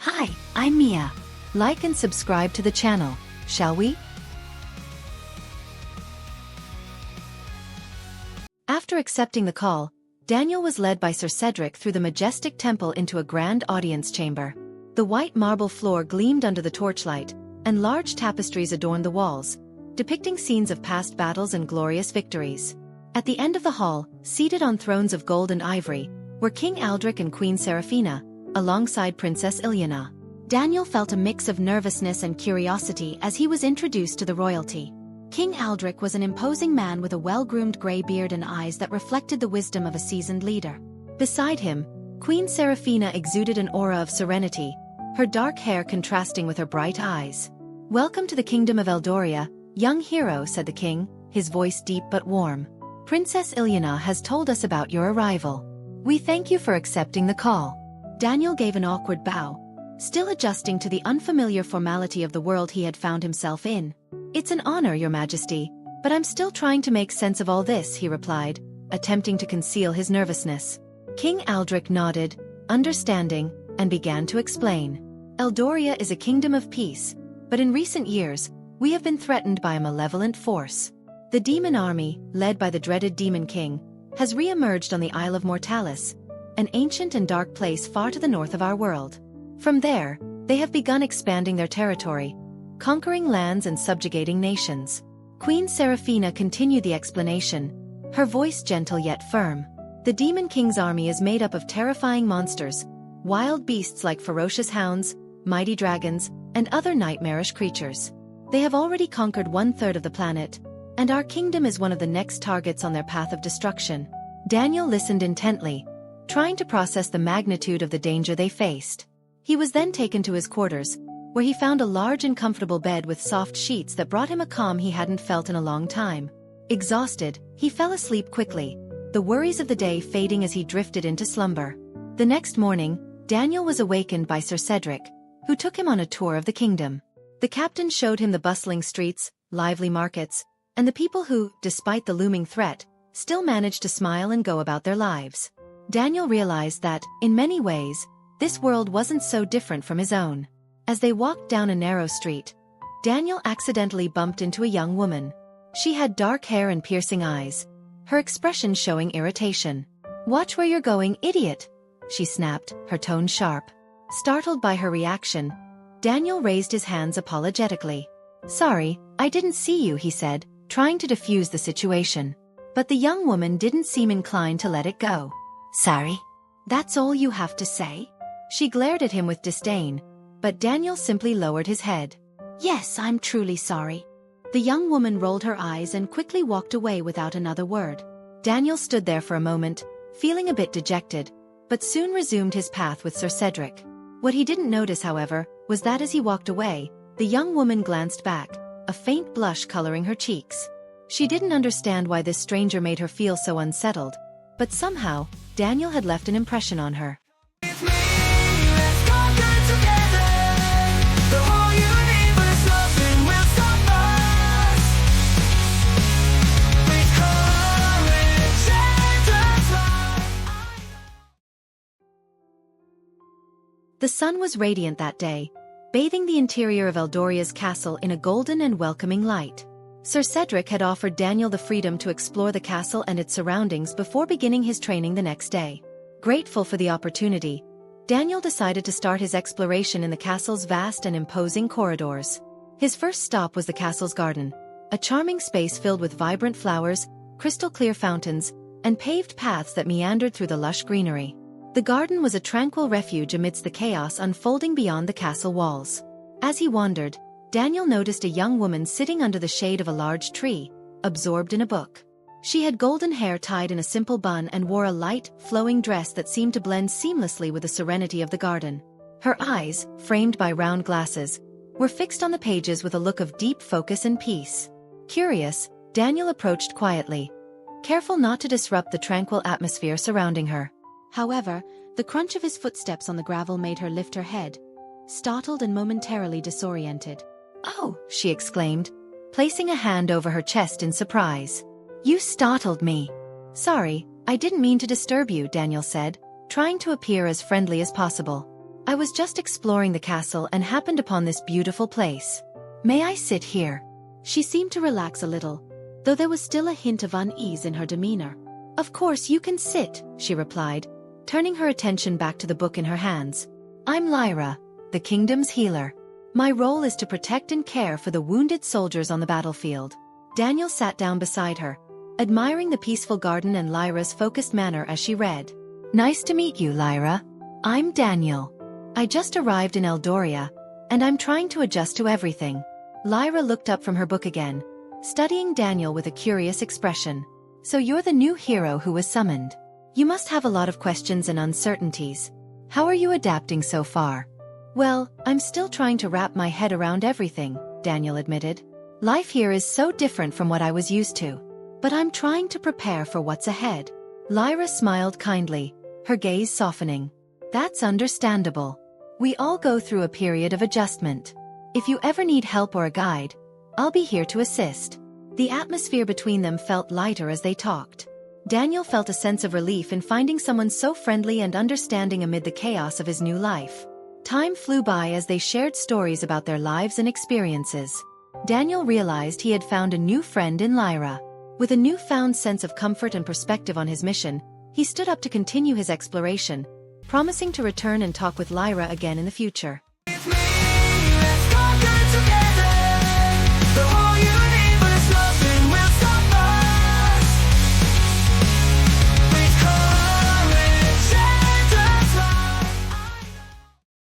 Hi, I'm Mia. Like and subscribe to the channel, shall we? After accepting the call, Daniel was led by Sir Cedric through the majestic temple into a grand audience chamber. The white marble floor gleamed under the torchlight, and large tapestries adorned the walls, depicting scenes of past battles and glorious victories. At the end of the hall, seated on thrones of gold and ivory, were King Aldrich and Queen Seraphina, alongside Princess Elyana. Daniel felt a mix of nervousness and curiosity as he was introduced to the royalty. King Aldrich was an imposing man with a well-groomed grey beard and eyes that reflected the wisdom of a seasoned leader. Beside him, Queen Seraphina exuded an aura of serenity, her dark hair contrasting with her bright eyes. "Welcome to the kingdom of Eldoria, young hero," said the king, his voice deep but warm. "Princess Elyana has told us about your arrival. We thank you for accepting the call." Daniel gave an awkward bow, still adjusting to the unfamiliar formality of the world he had found himself in. "It's an honor, Your Majesty, but I'm still trying to make sense of all this," he replied, attempting to conceal his nervousness. King Aldrich nodded, understanding, and began to explain. "Eldoria is a kingdom of peace, but in recent years, we have been threatened by a malevolent force. The demon army, led by the dreaded Demon King, has re-emerged on the Isle of Mortalis, an ancient and dark place far to the north of our world. From there, they have begun expanding their territory, conquering lands and subjugating nations." Queen Seraphina continued the explanation, her voice gentle yet firm. "The Demon King's army is made up of terrifying monsters, wild beasts like ferocious hounds, mighty dragons, and other nightmarish creatures. They have already conquered 1/3 of the planet, and our kingdom is one of the next targets on their path of destruction." Daniel listened intently, trying to process the magnitude of the danger they faced. He was then taken to his quarters, where he found a large and comfortable bed with soft sheets that brought him a calm he hadn't felt in a long time. Exhausted, he fell asleep quickly, the worries of the day fading as he drifted into slumber. The next morning, Daniel was awakened by Sir Cedric, who took him on a tour of the kingdom. The captain showed him the bustling streets, lively markets, and the people who, despite the looming threat, still managed to smile and go about their lives. Daniel realized that, in many ways, this world wasn't so different from his own. As they walked down a narrow street, Daniel accidentally bumped into a young woman. She had dark hair and piercing eyes, her expression showing irritation. "Watch where you're going, idiot," she snapped, her tone sharp. Startled by her reaction, Daniel raised his hands apologetically. "Sorry, I didn't see you," he said, trying to defuse the situation. But the young woman didn't seem inclined to let it go. "Sorry? That's all you have to say?" She glared at him with disdain, but Daniel simply lowered his head. "Yes, I'm truly sorry." The young woman rolled her eyes and quickly walked away without another word. Daniel stood there for a moment, feeling a bit dejected, but soon resumed his path with Sir Cedric. What he didn't notice, however, was that as he walked away, the young woman glanced back, a faint blush coloring her cheeks. She didn't understand why this stranger made her feel so unsettled, but somehow, Daniel had left an impression on her. The sun was radiant that day, bathing the interior of Eldoria's castle in a golden and welcoming light. Sir Cedric had offered Daniel the freedom to explore the castle and its surroundings before beginning his training the next day. Grateful for the opportunity, Daniel decided to start his exploration in the castle's vast and imposing corridors. His first stop was the castle's garden, a charming space filled with vibrant flowers, crystal-clear fountains, and paved paths that meandered through the lush greenery. The garden was a tranquil refuge amidst the chaos unfolding beyond the castle walls. As he wandered, Daniel noticed a young woman sitting under the shade of a large tree, absorbed in a book. She had golden hair tied in a simple bun and wore a light, flowing dress that seemed to blend seamlessly with the serenity of the garden. Her eyes, framed by round glasses, were fixed on the pages with a look of deep focus and peace. Curious, Daniel approached quietly, careful not to disrupt the tranquil atmosphere surrounding her. However, the crunch of his footsteps on the gravel made her lift her head, startled and momentarily disoriented. "Oh," she exclaimed, placing a hand over her chest in surprise. "You startled me." "Sorry, I didn't mean to disturb you," Daniel said, trying to appear as friendly as possible. I was just exploring the castle and happened upon this beautiful place. May I sit here? She seemed to relax a little, though there was still a hint of unease in her demeanor. Of course you can sit, she replied, turning her attention back to the book in her hands. I'm Lyra, the kingdom's healer. My role is to protect and care for the wounded soldiers on the battlefield. Daniel sat down beside her, admiring the peaceful garden and Lyra's focused manner as she read. Nice to meet you, Lyra. I'm Daniel. I just arrived in Eldoria, and I'm trying to adjust to everything. Lyra looked up from her book again, studying Daniel with a curious expression. So you're the new hero who was summoned. You must have a lot of questions and uncertainties. How are you adapting so far? Well, I'm still trying to wrap my head around everything, Daniel admitted. Life here is so different from what I was used to. But I'm trying to prepare for what's ahead. Lyra smiled kindly, her gaze softening. That's understandable. We all go through a period of adjustment. If you ever need help or a guide, I'll be here to assist. The atmosphere between them felt lighter as they talked. Daniel felt a sense of relief in finding someone so friendly and understanding amid the chaos of his new life. Time flew by as they shared stories about their lives and experiences. Daniel realized he had found a new friend in Lyra. With a newfound sense of comfort and perspective on his mission, he stood up to continue his exploration, promising to return and talk with Lyra again in the future.